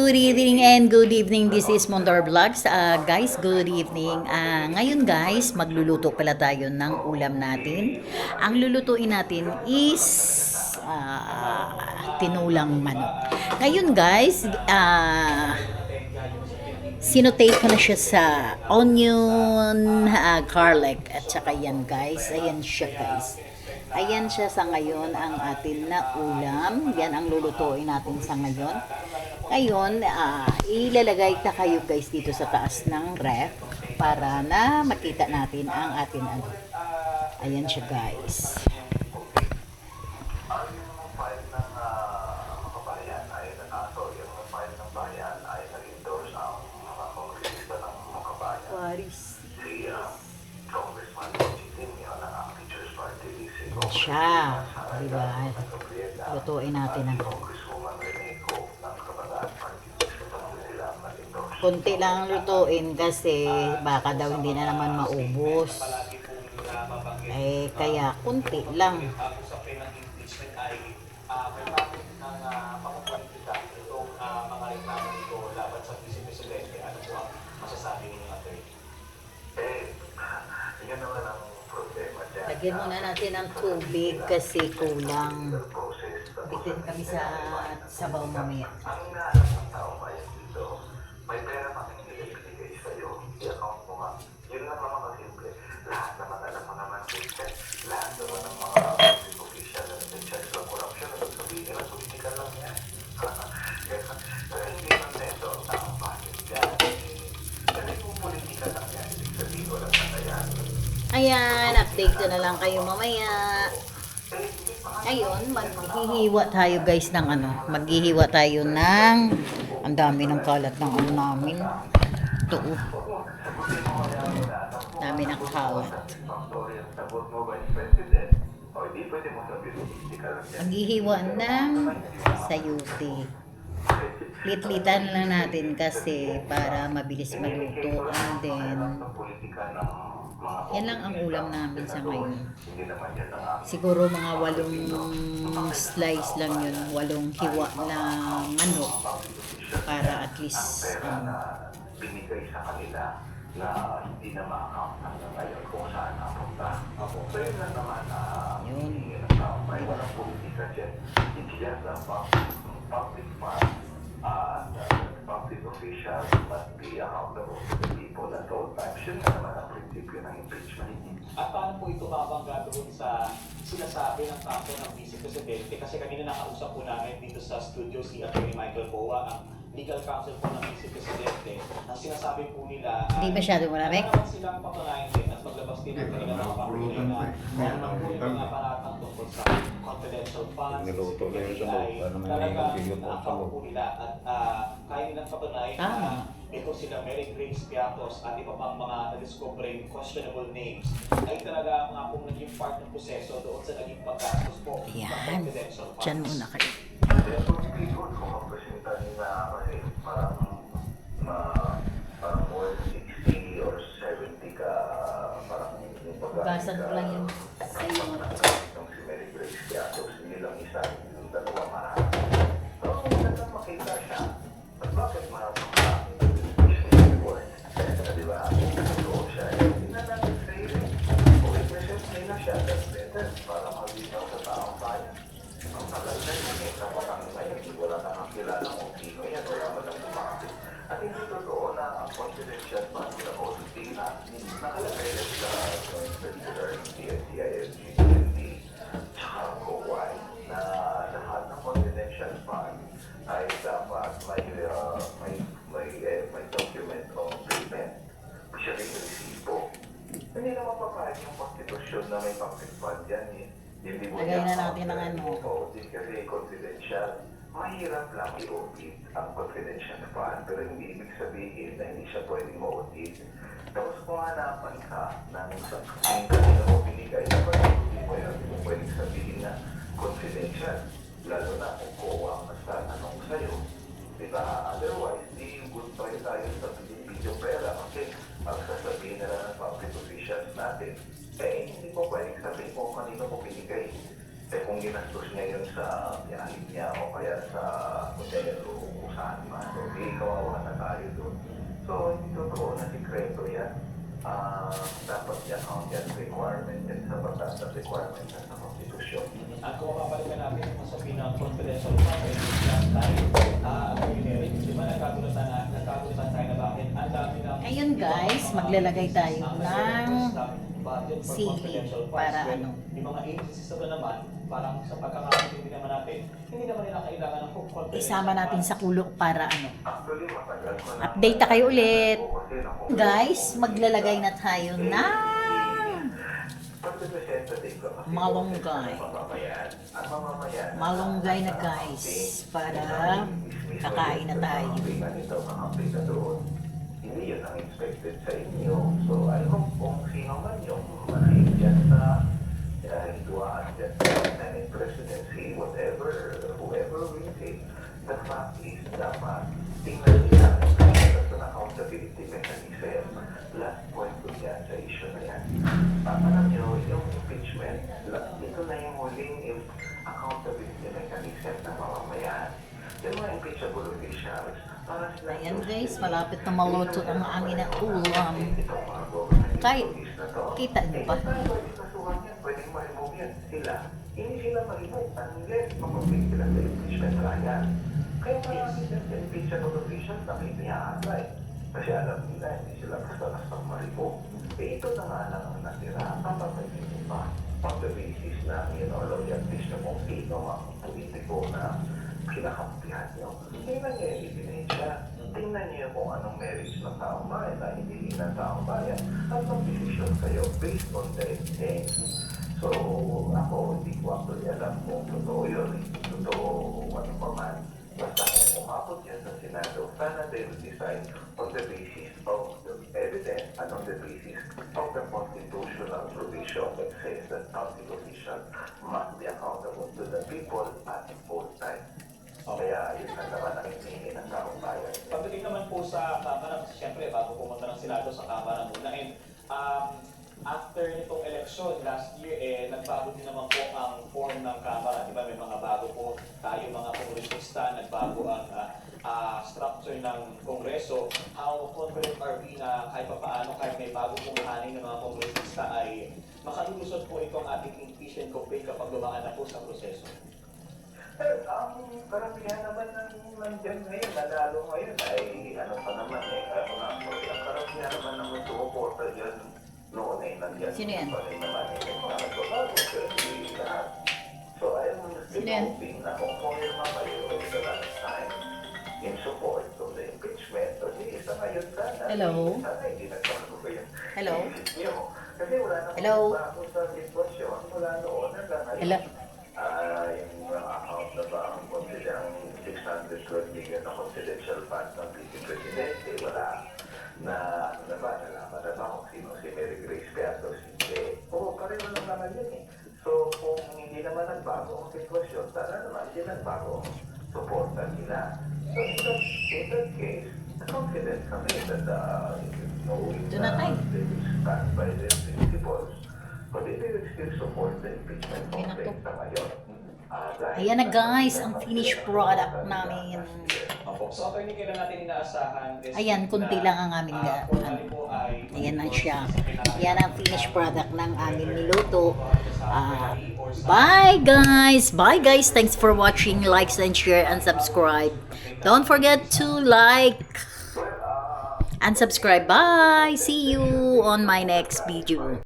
Good evening and good evening. This is Mondor Vlogs. Guys, good evening. Ngayon guys, magluluto pala tayo ng ulam natin. Ang lulutuin natin is tinulang manok. Ngayon guys, sinotate ko na siya sa onion, garlic, at saka yan guys. Ayan siya guys. Ayan siya sa ngayon ang atin na ulam. Yan ang lulutuin natin sa ngayon. Ngayon, ilalagay na kayo guys dito sa taas ng ref para na makita natin ang atin ano. Ayan siya guys. What is siya, diba? Lutuin natin ang konti lang lutuin kasi baka daw hindi na naman maubos. Kaya konti lang. Lagyan muna natin ng tubig kasi kulang. Bitin kami sa sabaw mamaya. May pera pa kang ibigay sa'yo, i-account mo nga. Yun lang naman kasimple. Lahat naman alam mo naman, lahat naman ng mga public official na nag-check corruption na sabihin nila, political lang yan. Kaya hindi man neto ang taong bakit yan. Kasi kung political lang yan, ibig sabihin ko lang na yan. Ayan, update ko na lang kayo mamaya. Ayun, maghihiwa tayo guys ng ano. Maghihiwa tayo ng ang dami ng kalat ng ano namin. Ito. Dami ng kalat. Maghihiwa ng sayuti. Litlitan lang natin kasi para mabilis maluto. And then, yan lang ang ulam namin sa ngayon. Siguro mga 8 slice lang yun. 8 hiwa na manok. Para at least binigay sa kanila na hindi na ma-account hanggang ngayon kung saan napunta. So yun lang naman hindi ng tao. May walang politika dyan. Hindi yan sa public fund. Public officials must be accountable to the people at all times. Yun na naman ang prinsipyo ng impeachment. At paano po ito babangga doon sa sinasabi ng kampo ng Vice Presidente? Kasi kanina nakausap po namin dito sa studio si Atty. Michael Boa, ang legal counsel po ng Vice Presidente. Ang sinasabi po nila hindi masyado malamig. Naman silang papalayan din at maglabas din ng kanilang mga pakuloy na meron po yung mga paratang tungkol sa confidential funds. Niluto na yun sa loob. Ano naman yung Talagang sa na-account loob. po nila at kaya nilang papalayan na ito sila Mary Grace Piatos at iba pang mga na-discovering questionable names ay talaga mga kung naging part ng proseso doon sa naging paggastos po ng Yan. confidential funds. Diyan muna kayo. Kaya kung hindi ko, kung magpresenta nila kasi parang more than 60 or 70 ka parang yung Basan ko lang yun sa iyo. Yung si Mary Grace Piatos, hindi lang isa, yung dalawa marami. So, kung magandang makita siya, at bakit marami di ba? Kung siya, hindi na natin training. Kung i-present nila siya, that's better para malinaw sa taong bayan. Ang tagal na yun, kapag ang ngayon, wala na ang kilala kung sino yan, wala man ang bumati. At hindi totoo na ang confidential fund na OCT na nakalagay na sa Joint Venture ng DFCISG, DND, tsaka COY, na lahat ng confidential fund ay dapat may document of payment. Siya rin yung resibo. Hindi naman papayag yung konstitusyon na may public fund yan eh. Hindi mo Lagay na natin ng ano. audit kasi confidential. Mahirap lang i-audit ang confidential fund pero hindi ibig sabihin na hindi siya pwedeng ma-audit. Tapos kung hanapan ka ng kanina mo binigay, dapat hindi mo yan pwedeng sabihin na confidential. Lalo na kung kuha ang tanong sa'yo. Diba? Otherwise, di good tayo sa video pera kasi ang sasabihin nila ng public officials natin, hindi ko pwedeng sabihin kung kanino ko binigay. Kung ginastos niya yun sa biyahin niya o kaya sa hotel o kung saan man. So, sikreto yan. Dapat i-account yan requirement yan sa batas at requirement yan sa konstitusyon. At kung mapapalitan natin yung sabi ng confidential fund, last time, di ba nagkagulutan tayo na bakit ang dami ng... Ayun guys, maglalagay tayo ng budget for sili confidential funds. para When ano. Yung mga agencies na naman, parang sa pagkakaintindi naman natin, hindi naman nila kailangan ng confidential Isama natin sa kulok para ano. Actually, matagal ko na. Update na kayo ulit. Kasi naku- Guys, maglalagay na tayo ng Pag-representative ka kasi malunggay. ng mamamayan. Ang mamamayan, Malunggay na guys para kakain na tayo. Makakampi ka nito, makakampi ka doon. Hindi yun ang expected sa inyo. So, I hope kung sino man yung manahin dyan sa hituaan dyan sa Senate presidency, whatever, whoever will take, the fact is, dapat tingnan nila ang accountability mechanism. Last point ko dyan sa issue na yan. Alam nyo, yung impeachment, ito na yung huling accountability mechanism ng mamamayan. Yung mga impeachable officials, para sila... Ayan guys, malapit na maluto ang angin na ulam. Itong mga government Kahit, employees na to. kita niyo ba? Kasuhan yan, pwedeng ma-remove yan. Sila, hindi sila ma-remove unless mapapig sila sa impeachment trial. Kaya marami sila sa impeachable officials na may niyaasay. Kasi alam nila, hindi sila basta-basta ma-remove. Eh, ito na nga lang ang natira. Papapagin pa. On the basis na, loyalties na kung sino ang politiko na kinakampihan nyo. Tingnan niyo yung ebidensya. Tingnan niyo kung anong merits ng taong bayan na hindi ng taong bayan. At mag-desisyon kayo based on the evidence. So, ako, hindi ko actually alam kung totoo yun. Totoo, ano pa man. Basta kung umabot yan sa Senado, sana they will decide on the basis of the evidence and on the basis of the constitutional provision that says that public officials must be accountable to the people at both times. Kaya yun na naman ang hinihingi ng taong bayan. Pagdating naman po sa Kamara, kasi siyempre bago pumunta ng Senado sa Kamara muna, and after nitong election last year, nagbago din naman po ang form ng Kamara. Di ba may mga bago po tayo mga kongresista, nagbago ang structure ng Kongreso. How confident are we na kahit pa paano, kahit may bago pong haning ng mga kongresista ay makalulusot po itong ating impeachment complaint kapag dumaan na po sa proseso? Ang karamihan naman ng nandiyan ngayon, nadalo ngayon ay ano pa naman ang karamihan naman ng sumuporta dyan noon ay nandiyan. Sino yan? Pa rin naman may mga nagbabago, pero hindi lahat. So I am Sino yan? hoping na kung pumirma kayo the last time in support of the impeachment, o di isa ngayon sana. Hello? Sana hindi nagbago kayo. Hello? Kasi wala namang Hello? bago sa sitwasyon mula noon hanggang ngayon. Hello? Yung account na ba ang consider ang 612 million na confidential fund ng Vice Presidente, wala na ano na ba, nalaman na ba kung sino si Mary Grace Piatos, hindi. Oo, pareho lang naman yun eh. So, kung hindi naman nagbago ang sitwasyon, sana naman hindi nagbago ang suporta nila. So, in that case, confident kami that knowing Doon na tayo. they will stand by their principles, but they will still support the impeachment complaint na ngayon. Ayan na guys, ang finished product namin. Opo. So, attorney, kailan natin inaasahan is Ayan, kunti lang ang aming formally po ay Ayan na siya. Yan ang finished product ng aming niluto. Bye guys! Bye guys! Thanks for watching. Like and share and subscribe. Don't forget to like and subscribe. Bye! See you on my next video.